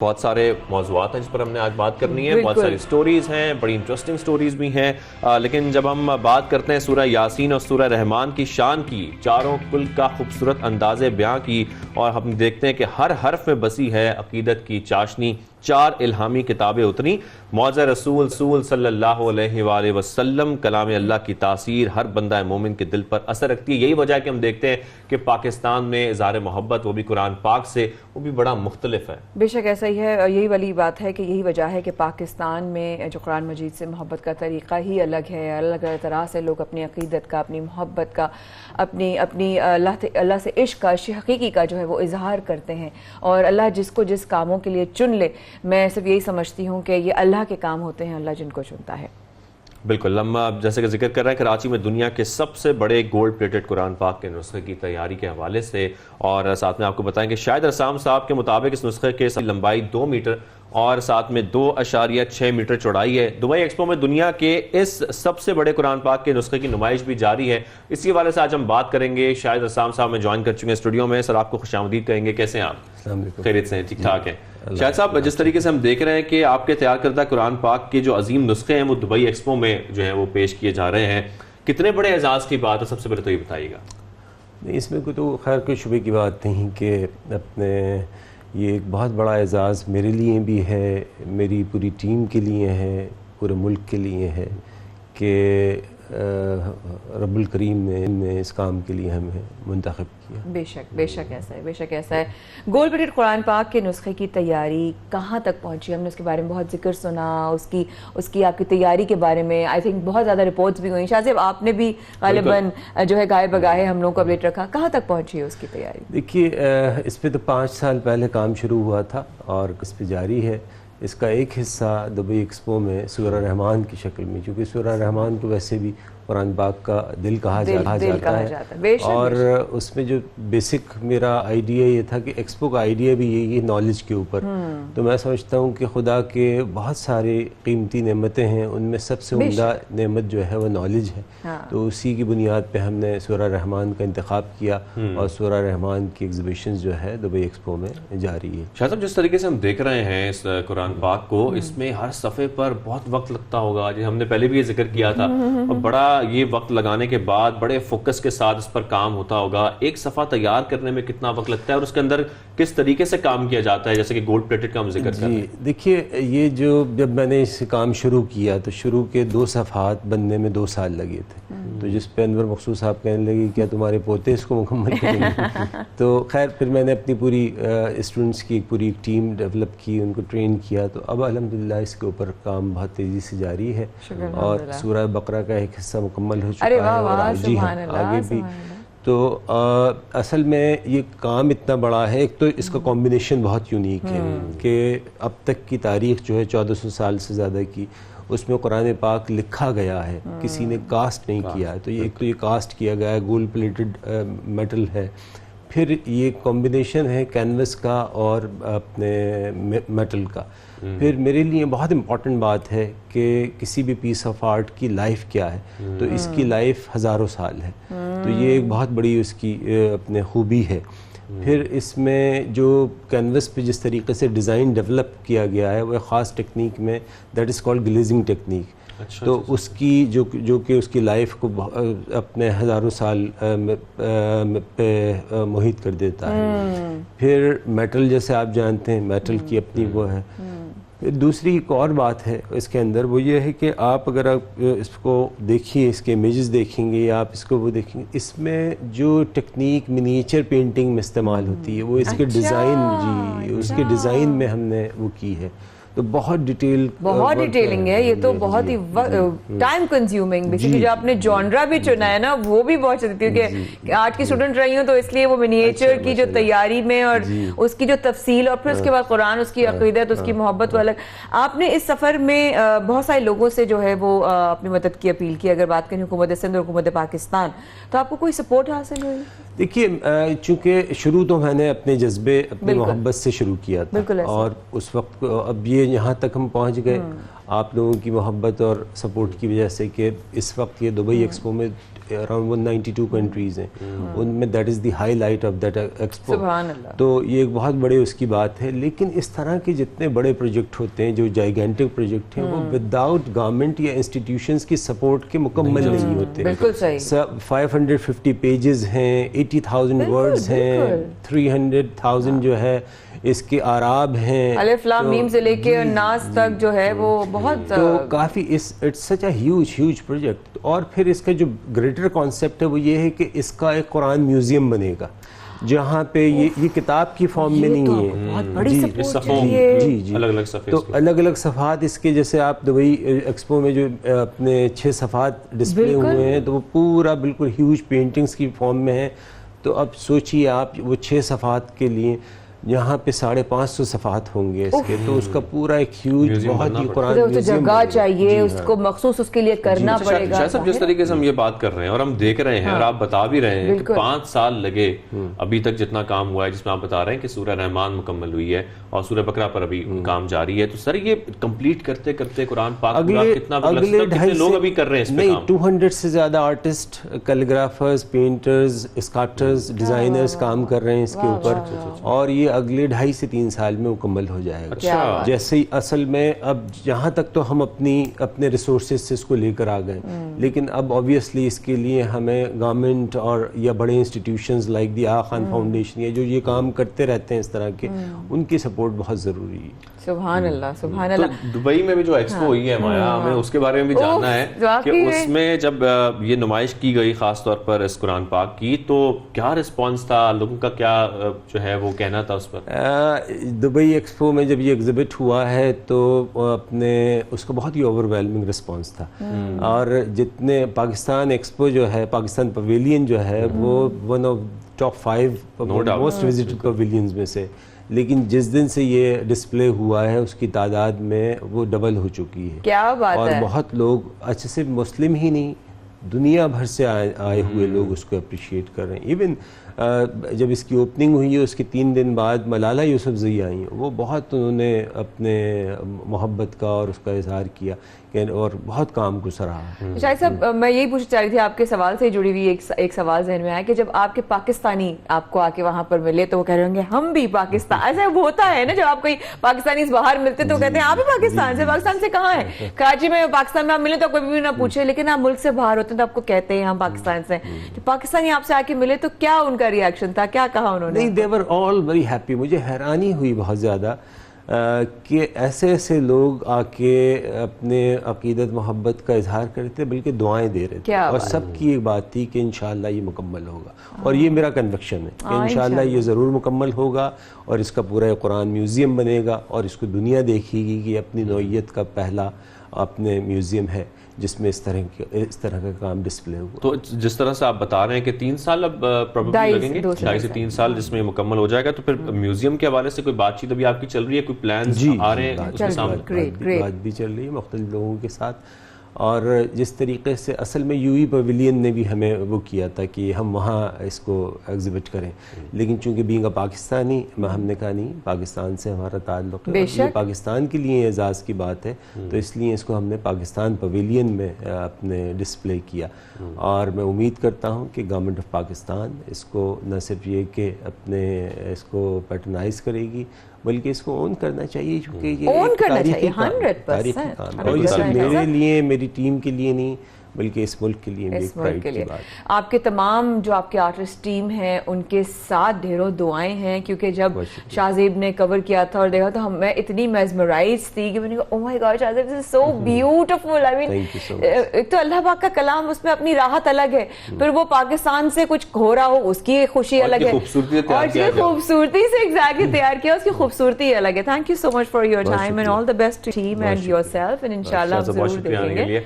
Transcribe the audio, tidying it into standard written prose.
بہت سارے موضوعات ہیں جس پر ہم نے آج بات کرنی ہے، بہت ساری سٹوریز ہیں، بڑی انٹرسٹنگ سٹوریز بھی ہیں، لیکن جب ہم بات کرتے ہیں سورہ یاسین اور سورہ رحمان کی شان کی، چاروں کل کا خوبصورت انداز بیاں کی، اور ہم دیکھتے ہیں کہ ہر حرف میں بسی ہے عقیدت کی چاشنی، 4 الہامی کتابیں اتری، معجزہ رسول صلی اللہ علیہ وآلہ وسلم، کلام اللہ کی تاثیر ہر بندہ مومن کے دل پر اثر رکھتی ہے۔ یہی وجہ ہے کہ ہم دیکھتے ہیں کہ پاکستان میں اظہار محبت، وہ بھی قرآن پاک سے، وہ بھی بڑا مختلف ہے۔ بے شک ایسا ہی ہے، یہی والی بات ہے کہ یہی وجہ ہے کہ پاکستان میں جو قرآن مجید سے محبت کا طریقہ ہی الگ ہے، الگ الگ طرح سے لوگ اپنی عقیدت کا، اپنی محبت کا، اپنی اللہ سے عشق کا، عشق حقیقی کا جو ہے وہ اظہار کرتے ہیں، اور اللہ جس کو جس کاموں کے لیے چن لے، میں صرف یہی سمجھتی ہوں کہ یہ اللہ کے کام ہوتے ہیں، اللہ جن کو چنتا ہے۔ بالکل، ہم جیسے کہ ذکر کر رہے ہیں کراچی میں دنیا کے سب سے بڑے گولڈ پلیٹڈ قرآن پاک کے نسخے کی تیاری کے حوالے سے، اور ساتھ میں آپ کو بتائیں کہ شاہد رسام صاحب کے مطابق اس نسخے کی لمبائی 2 میٹر اور ساتھ میں 2.6 میٹر چوڑائی ہے۔ دبئی ایکسپو میں دنیا کے اس سب سے بڑے قرآن پاک کے نسخے کی نمائش بھی جاری ہے۔ اسی حوالے سے آج ہم بات کریں گے۔ شاہد رسام صاحب میں جوائن کر چکے ہیں اسٹوڈیو میں۔ سر آپ کو خوش آمدید کہیں گے، کیسے ہیں آپ؟ السلام علیکم۔ خیریت سے ہیں؟ ٹھیک ٹھاک ہیں؟ شاہد صاحب، جس طریقے سے ہم دیکھ رہے ہیں کہ آپ کے تیار کردہ قرآن پاک کے جو عظیم نسخے ہیں وہ دبئی ایکسپو میں جو ہیں وہ پیش کیے جا رہے ہیں، کتنے بڑے اعزاز کی بات ہے؟ سب سے پہلے تو یہ بتائیے گا۔ نہیں، اس میں تو خیر کوئی شبے کی بات نہیں کہ اپنے یہ ایک بہت بڑا اعزاز میرے لیے بھی ہے، میری پوری ٹیم کے لیے ہے، پورے ملک کے لیے ہے کہ رب الکریم نے اس کام کے لیے ہمیں منتخب کیا۔ بے شک ایسا ہے، بے شک ایسا ہے۔ گولڈ پلیٹڈ قرآن پاک کے نسخے کی تیاری کہاں تک پہنچی؟ ہم نے اس کے بارے میں بہت ذکر سنا، اس کی آپ کی تیاری کے بارے میں آئی تھنک بہت زیادہ رپورٹس بھی ہوئیں۔ شاہ صاحب، آپ نے بھی غالباً جو ہے گائے بگاہے ہم لوگوں کو اپڈیٹ رکھا، کہاں تک پہنچی ہے اس کی تیاری؟ دیکھیے، اس پہ تو 5 سال پہلے کام شروع ہوا تھا اور اس پہ جاری ہے۔ اس کا ایک حصہ دبئی ایکسپو میں سورہ رحمان کی شکل میں، چونکہ سورہ رحمان کو ویسے بھی قرآن پاک کا دل کہا جاتا ہے، اور اس میں جو بیسک میرا آئیڈیا یہ تھا کہ ایکسپو کا آئیڈیا بھی یہی ہے، نالج کے اوپر۔ تو میں سمجھتا ہوں کہ خدا کے بہت سارے قیمتی نعمتیں ہیں، ان میں سب سے عمدہ نعمت جو ہے وہ نالج ہے۔ تو اسی کی بنیاد پہ ہم نے سورہ رحمان کا انتخاب کیا، اور سورہ رحمان کی ایگزیبیشن جو ہے دبئی ایکسپو میں جاری ہے۔ شاہ صاحب، جس طریقے سے ہم دیکھ رہے ہیں اس قرآن پاک کو، اس میں ہر صفحے پر بہت وقت لگتا ہوگا، جیسے ہم نے پہلے بھی یہ ذکر کیا تھا، اور بڑا یہ وقت لگانے کے بعد بڑے فوکس کے ساتھ اس پر کام ہوتا ہوگا۔ ایک صفحہ تیار کرنے میں کتنا وقت لگتا ہے اور اس کے اندر کس طریقے سے کام کیا جاتا ہے، جیسے کہ گولڈ پلیٹڈ کا ہم ذکر کر رہے ہیں؟ دیکھیے، یہ جب میں نے اس کام شروع کیا تو شروع کے 2 صفحات بننے میں 2 سال لگے تھے، تو جس پہ انور مقصود صاحب کہنے لگے کیا تمہارے پوتے اس کو مکمل کریں گے؟ تو خیر پھر میں نے اپنی پوری اسٹوڈنٹس کی ایک پوری ٹیم ڈیولپ کی، ان کو ٹرین کیا، تو اب الحمدللہ اس کے اوپر کام بہت تیزی سے جاری ہے، اور سورہ بقرہ کا ایک حصہ مکمل ہو چکا ہے، اور جی ہاں آگے بھی۔ تو اصل میں یہ کام اتنا بڑا ہے، ایک تو اس کا کمبینیشن بہت یونیک ہے کہ اب تک کی تاریخ جو ہے 1400 سال سے زیادہ کی، اس میں قرآن پاک لکھا گیا ہے، کسی نے کاسٹ نہیں کیا ہے۔ تو ایک تو یہ کاسٹ کیا گیا ہے، گولڈ پلیٹڈ میٹل ہے، پھر یہ کمبینیشن ہے کینوس کا اور اپنے میٹل کا۔ پھر میرے لیے بہت امپورٹنٹ بات ہے کہ کسی بھی پیس آف آرٹ کی لائف کیا ہے، تو اس کی لائف ہزاروں سال ہے، تو یہ ایک بہت بڑی اس کی اپنے خوبی ہے۔ پھر اس میں جو کینوس پہ جس طریقے سے ڈیزائن ڈیولپ کیا گیا ہے، وہ ایک خاص ٹیکنیک میں، that is called glazing technique, تو اس کی جو کہ اس کی لائف کو اپنے ہزاروں سال پہ محیط کر دیتا ہے۔ پھر میٹل، جیسے آپ جانتے ہیں، میٹل کی اپنی وہ ہے۔ پھر دوسری ایک اور بات ہے اس کے اندر، وہ یہ ہے کہ آپ اگر آپ اس کو دیکھیے، اس کے امیجز دیکھیں گے یا آپ اس کو وہ دیکھیں گے، اس میں جو ٹیکنیک منیچر پینٹنگ میں استعمال ہوتی ہے، وہ اس کے ڈیزائن، اس کے ڈیزائن میں ہم نے وہ کی ہے، تو بہت ڈیٹیلنگ ہے یہ، تو بہت ہی ٹائم کنزیومنگ۔ بیسیکلی جو آپ نے جانرا بھی چنا ہے نا، وہ بھی بہت اچھا، کیونکہ آرٹ کی اسٹوڈنٹ رہی ہوں تو اس لیے وہ منیچر کی جو تیاری میں اور اس کی جو تفصیل، اور پھر اس کے بعد قرآن، اس کی عقیدت، اس کی محبت وہ الگ۔ آپ نے اس سفر میں بہت سارے لوگوں سے جو ہے وہ اپنی مدد کی اپیل کی، اگر بات کریں حکومت سندھ اور حکومت پاکستان، تو آپ کو کوئی سپورٹ حاصل ہوئی؟ دیکھیے، چونکہ شروع تو میں نے اپنے جذبے، اپنی محبت سے شروع کیا تھا، اور اس وقت اب یہ यहाँ तक हम पहुँच गए आप लोगों की मोहब्बत और सपोर्ट की वजह से कि इस वक्त ये दुबई एक्सपो में अराउंड 192 कंट्रीज़ हैं, उनमें that is the highlight of that expo. सुभान अल्लाह। तो ये एक बहुत बड़े उसकी बात है। लेकिन इस तरह के जितने बड़े प्रोजेक्ट होते हैं, जो जाइगेंटिक प्रोजेक्ट हैं, वो विदाउट गवर्नमेंट या इंस्टीट्यूशंस की सपोर्ट के मुकम्मल नहीं होते। बिल्कुल सही। 550 पेजेस हैं, 80,000 वर्ड्स हैं, 300,000 जो है इसके आराब हैं, अलिफ लाम मीम से लेके नास तक जो है वो बहुत तो काफ़ी it's such a huge project. और फिर इसका जो ग्रेटर कॉन्सेप्ट है वो ये है कि इसका एक कुरान म्यूजियम बनेगा जहाँ पे ये किताब की फॉर्म में नहीं है, बहुत बड़ी जी, सपोर्ट जी अलग-अलग सफ़े, तो अलग-अलग सफ़ात इसके, जैसे आप दुबई एक्सपो में जो अपने 6 सफ़ात डिस्प्ले हुए हैं तो वो पूरा बिल्कुल ह्यूज पेंटिंग्स की फॉर्म में है। तो अब सोचिए आप वो 6 सफ़ात के लिए यहाँ पे 550 सफ़ात होंगे इसके, तो उसका पूरा एक ह्यूज बहुत ही कुरान तो जगह चाहिए उसको मखसूस उसके लिए करना पड़ेगा। शायद जिस तरीके से हम ये बात कर रहे हैं और हम देख रहे हैं और आप बता भी रहे हैं कि 5 साल लगे अभी तक जितना काम हुआ है, जिसमें आप बता रहे हैं कि सूरह रहमान मुकम्मल हुई है और सूरह बकरा पर अभी काम जारी है, तो सर ये कंप्लीट करते करते कुरान पाक कितने लोग अभी कर रहे हैं इस पे काम? 200 से ज़्यादा आर्टिस्ट, कैलीग्राफर्स, पेंटर्स, स्कल्पटर्स, डिज़ाइनर्स काम कर रहे हैं इसके ऊपर, और ये अगले 2.5 से 3 साल में मुकम्मल हो जाएगा। अच्छा। जैसे ही असल में अब यहाँ तक तो हम अपने रिसोर्सेज से इसको लेकर आ गए, लेकिन अब ऑब्वियसली इसके लिए हमें गवर्नमेंट और या बड़े institutions like the Aga Khan foundation या जो ये काम करते रहते हैं इस तरह के, उनकी सपोर्ट बहुत ज़रूरी है। सुभान अल्लाह, सुभान अल्लाह। तो दुबई में भी जो एक्सपो हुई है माया, हमें उसके बारे में भी जानना है कि उसमें जब ये नुमाइश की गई खास तौर पर इस कुरान पाक की, तो क्या रिस्पांस था लोगों का, क्या जो है वो कहना था उस पर? दुबई एक्सपो में जब ये एग्जिबिट हुआ है तो अपने उसका बहुत ही ओवरवेलमिंग रिस्पांस था, और जितने पाकिस्तान एक्सपो जो है, पाकिस्तान पवेलियन जो है वो one of top 5 most visited pavilions में से, लेकिन जिस दिन से ये डिस्प्ले हुआ है उसकी तादाद में वो डबल हो चुकी है। क्या बात और है। बहुत लोग, अच्छा सिर्फ मुस्लिम ही नहीं, दुनिया भर से आए हुए लोग उसको अप्रिशिएट कर रहे हैं। इवन जब इसकी ओपनिंग हुई है उसके 3 दिन बाद मलाला यूसुफजई आई, वो बहुत उन्होंने अपने मोहब्बत का और उसका इजहार किया और बहुत काम को सराहा। शायद साहब, मैं यही पूछना चाह रही थी, आपके सवाल से जुड़ी हुई एक सवाल जहन में आया कि जब आपके पाकिस्तानी आपको आके वहां पर मिले तो वो कह रहे होंगे हम भी पाकिस्तान, ऐसा होता है ना, जब आप कोई पाकिस्तानी बाहर मिलते तो कहते हैं आप भी पाकिस्तान से कहाँ है? कराची में, पाकिस्तान में आप मिले तो कोई भी ना पूछे, लेकिन आप मुल्क से बाहर होते हैं तो आपको कहते हैं हम पाकिस्तान से। तो पाकिस्तानी आपसे आके मिले तो क्या उनका रिएक्शन था, क्या कहा उन्होंने? नहीं, दे वर ऑल वेरी हैप्पी। मुझे हैरानी हुई बहुत ज़्यादा कि ऐसे लोग आके अपने अकीदत मोहब्बत का इजहार करते, बल्कि दुआएं दे रहे थे, और सबकी एक बात थी कि इंशाअल्लाह ये मुकम्मल होगा, और ये मेरा कन्विक्शन है कि इंशाअल्लाह ये ज़रूर मुकम्मल होगा, और इसका पूरा कुरान म्यूज़ियम बनेगा, और इसको दुनिया देखेगी कि अपनी नौइयत का पहला अपने म्यूज़ियम है जिसमें इस तरह का काम डिस्प्ले हुआ। तो जिस तरह से आप बता रहे हैं कि 3 साल अब प्रोबेबली लगेंगे, 2.5 से 3 साल जिसमें मुकम्मल हो जाएगा, तो फिर म्यूजियम के हवाले से कोई बातचीत अभी आपकी चल रही है, कोई प्लान्स आ रहे हैं उसके सामने? बात भी चल रही है मुख्तलिफ लोगों के साथ, और जिस तरीके से असल में यूई पवेलियन ने भी हमें वो किया था कि हम वहाँ इसको एग्जिबिट करें, लेकिन चूंकि बीइंग अ पाकिस्तानी, हमने कहा नहीं, पाकिस्तान से हमारा ताल्लुक़ है, ये पाकिस्तान के लिए एजाज़ की बात है, तो इसलिए इसको हमने पाकिस्तान पवेलियन में अपने डिस्प्ले किया, और मैं उम्मीद करता हूँ कि गवर्नमेंट ऑफ पाकिस्तान इसको न सिर्फ ये कि अपने इसको पैटर्नाइज करेगी, बल्कि इसको ओन करना चाहिए, क्योंकि ये तारीखी काम है, और ये सिर्फ मेरे लिए, मेरी टीम के लिए नहीं, बल्कि इस मुल्क के लिए, इस मुल्क के लिए। आपके तमाम जो आपके आर्टिस्ट टीम है उनके साथ ढेरों दुआएं हैं, क्योंकि जब शाहजेब ने कवर किया था और देखा तो मैं इतनी मेस्मराइज थी कि मैंने कहा oh my God Shahzeb, this is so beautiful. I mean, एक तो अल्लाह पाक का कलाम, उसमें अपनी राहत अलग है, फिर वो पाकिस्तान से कुछ हो रहा हो उसकी खुशी अलग है, और जो खूबसूरती से एग्जैक्टली तैयार किया उसकी खूबसूरती अलग है। Thank you so much for your time and all the best team and yourself, and इंशाल्लाह जरूर देखेंगे।